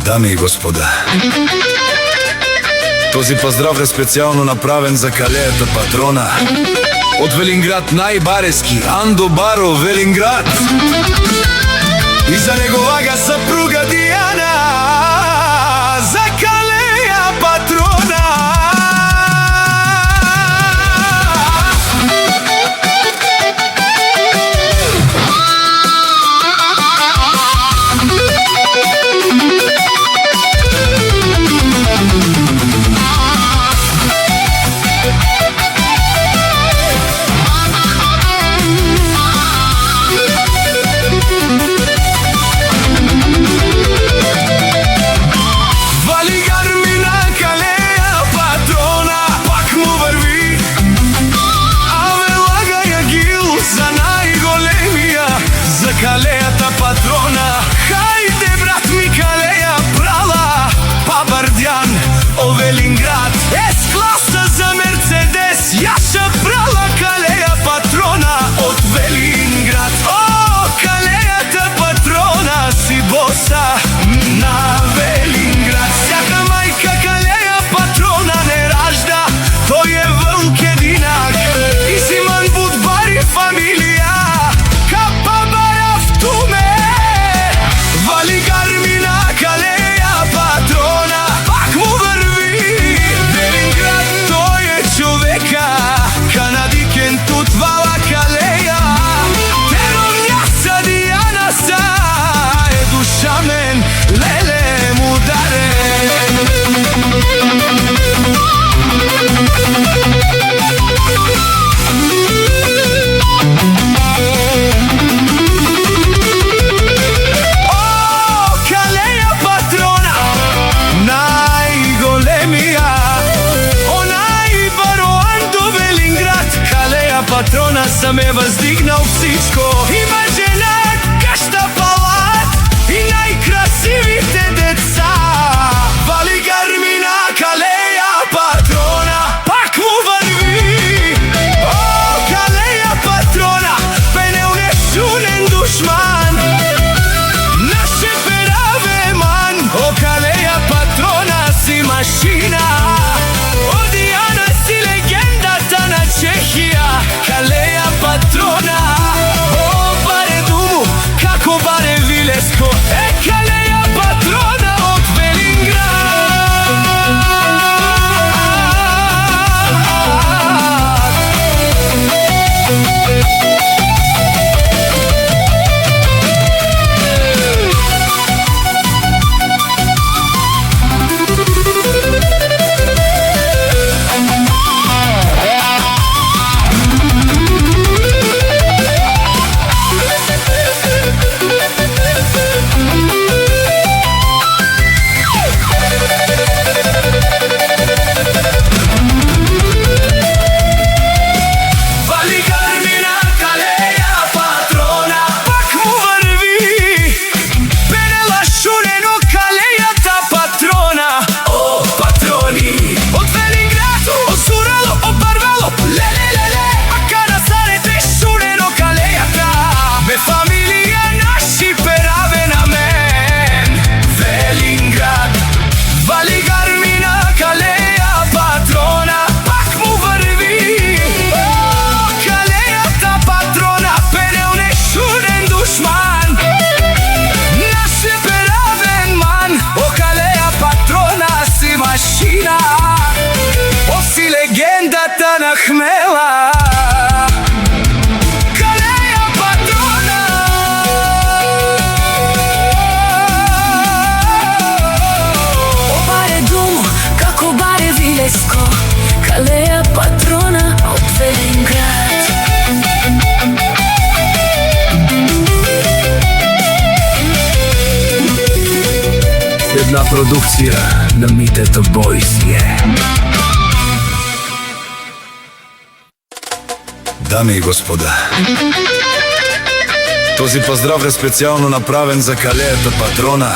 Дами и господа, този поздрав е специјално направен за калејата патрона од Велинград, најбарески Андо Баро Велинград, и за неговага сапруга Дијана, за калеја патрона. Калејата патрона, хајде брат ми калеја брала, Пабардјан, о Велинград, С-класа за Мерцедес, јаша брала калеја патрона од Велинград. О, калејата патрона, си боса на Велинград. Сјака мајка калеја патрона не ражда, тој е вълк единак, Изиман Будбари фамилија. Патрона сам е въздигнал всичко. Има жена, къща, палат и най-красивите деца. Вали гармина, калеја патрона, пак му върви. О, калеја патрона, бе неунесунен душман, наше пераве ман. О, калеја патрона си машина, о, Дијана си легендата на Чехија. Калеја патрона, о, баре думу, како баре вилеско, калеја патрона од Велинград. Легендата на хмела, калеја патрона. О, баре думу, како баре вилеско, калеја патрона од Велинград. Една продукција на Митето Бојсие. Дами и господа, този поздрав е специјално направен за калејата патрона